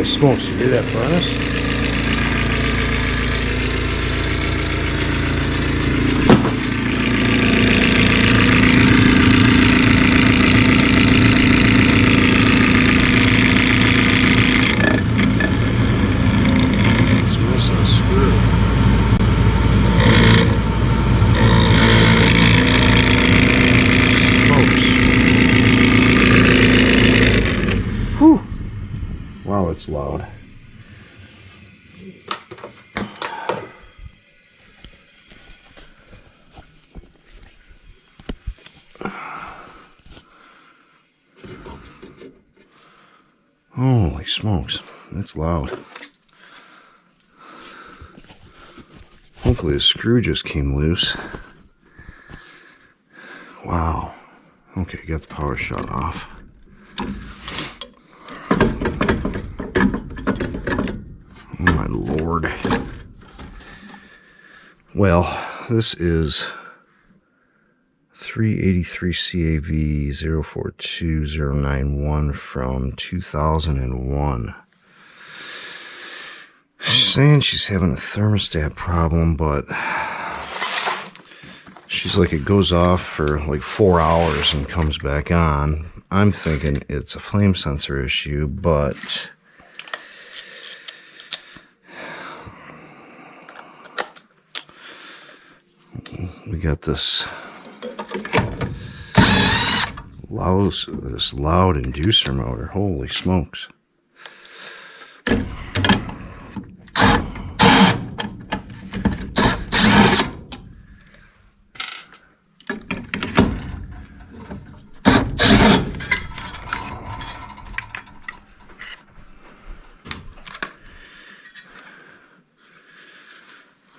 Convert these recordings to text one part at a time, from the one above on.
Holy smokes, you hear that furnace? It's missing a screw. Smokes. Whew. Wow, it's loud. Holy smokes, that's loud. Hopefully the screw just came loose. Wow. Okay, got the power shut off. Oh my lord. Well, this is 383 CAV 042091 from 2001. She's saying she's having a thermostat problem, but she's like, it goes off for like 4 hours and comes back on. I'm thinking it's a flame sensor issue, but we got this loud inducer motor. Holy smokes.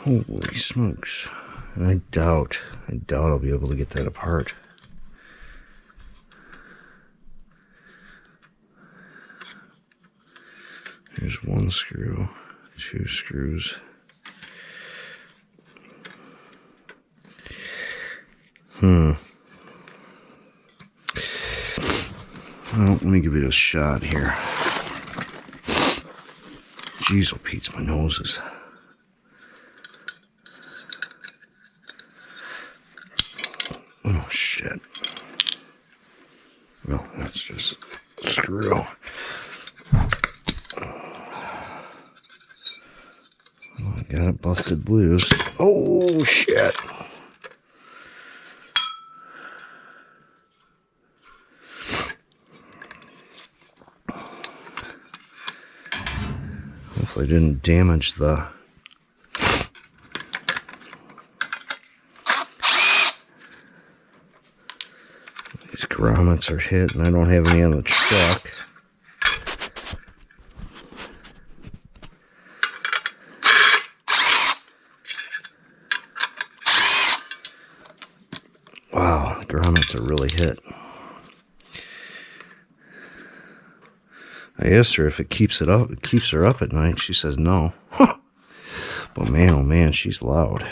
Holy smokes. And I doubt I'll be able to get that apart. Here's one screw, 2 screws. Well, let me give it a shot here. Jeez, oh Pete's, my noses. Oh shit. Well, that's just a screw. I got it busted loose. Oh shit. Hopefully I didn't damage these grommets are hit, and I don't have any on the truck. Wow, the grommets are really hit. I asked her if it keeps her up at night. She says no. But man, oh man, she's loud.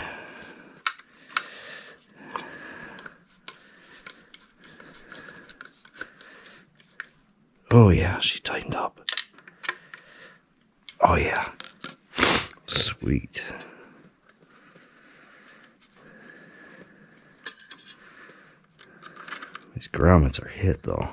Oh yeah, she tightened up. Oh yeah. Sweet. These grommets are hit though.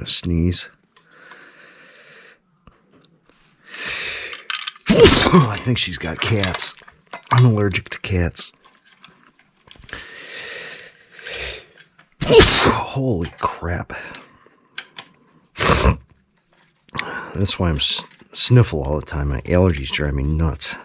Sneeze. Oh, I think she's got cats. I'm allergic to cats. Holy crap. That's why I'm sniffle all the time. My allergies drive me nuts.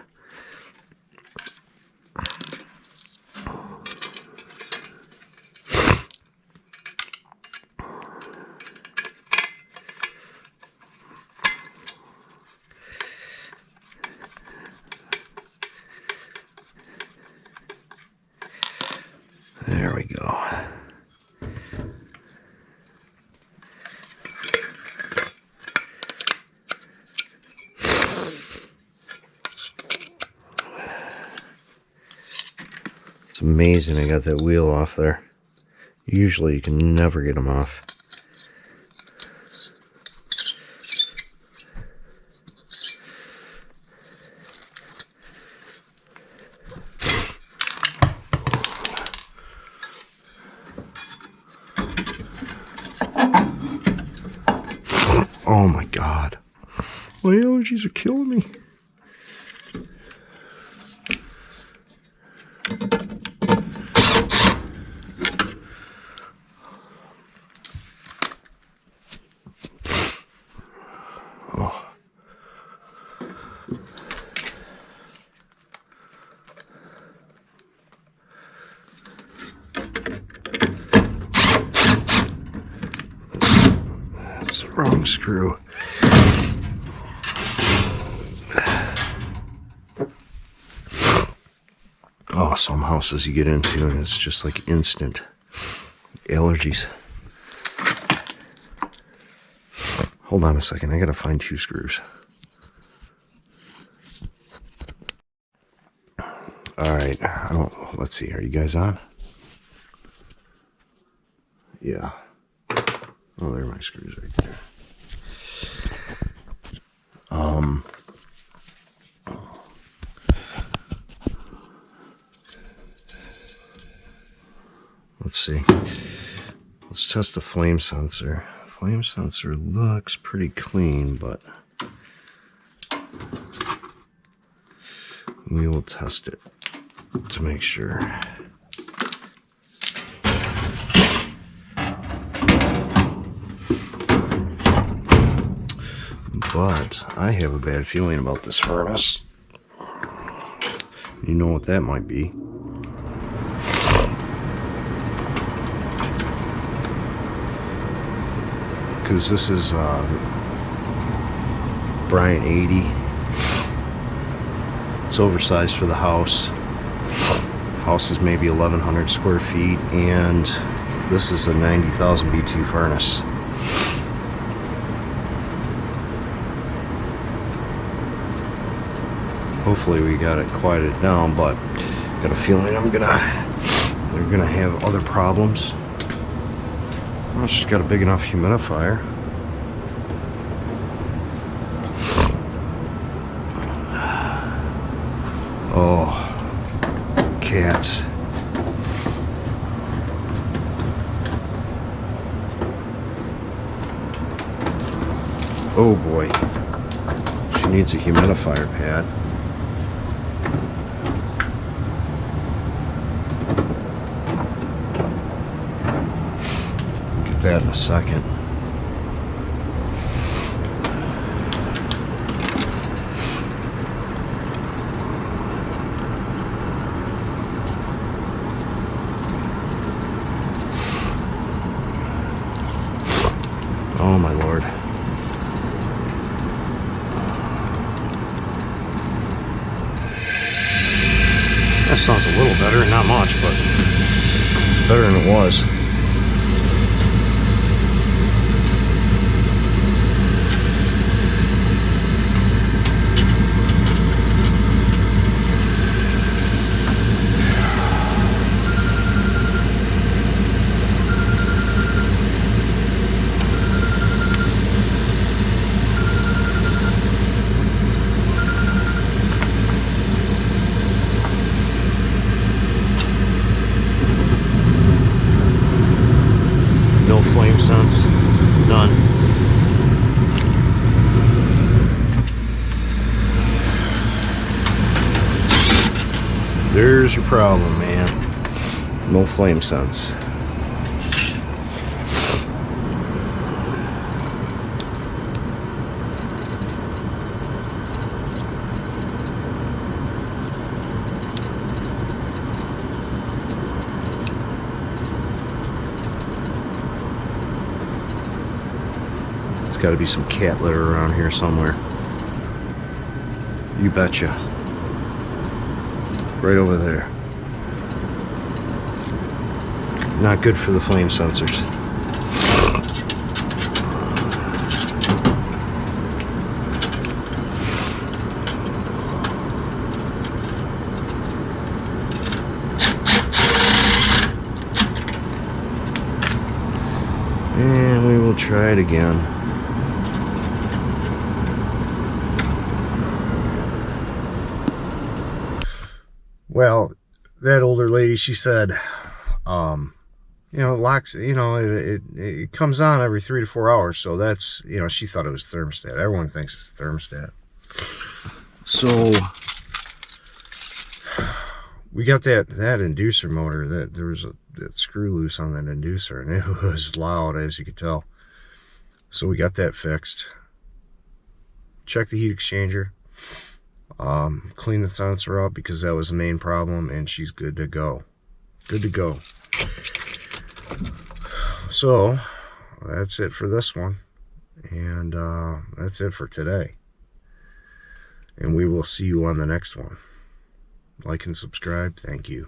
There we go. It's amazing I got that wheel off there. Usually you can never get them off. Oh my God. My allergies are killing me. Oh. That's the wrong screw. Oh, some houses you get into and it's just like instant allergies. Hold on a second, I gotta find 2 screws. Alright, let's see, are you guys on? Yeah. Oh, there are my screws right there. Let's see. Let's test the flame sensor. Flame sensor looks pretty clean, but we will test it to make sure. But I have a bad feeling about this furnace. You know what that might be. Because this is Bryant 80. It's oversized for the house. House is maybe 1,100 square feet, and this is a 90,000 BTU furnace. Hopefully we got it quieted down, but got a feeling they're gonna have other problems. Well, it's just got a big enough humidifier. Oh, cats. Oh boy. She needs a humidifier pad. That in a second. Oh my Lord. That sounds a little better, not much, but it's better than it was. Flame sense, done. There's your problem, man. No flame sense. Got to be some cat litter around here somewhere. You betcha. Right over there. not good for the flame sensors. And we will try it again. Well, that older lady, she said, you know, it locks, you know, it comes on every 3 to 4 hours. So that's, you know, she thought it was thermostat. Everyone thinks it's thermostat. So we got that inducer motor, that there was that screw loose on that inducer, and it was loud, as you could tell. So we got that fixed. Check the heat exchanger. Clean the sensor up because that was the main problem, and she's good to go. Good to go. So that's it for this one, and that's it for today, and we will see you on the next one. Like and subscribe. Thank you.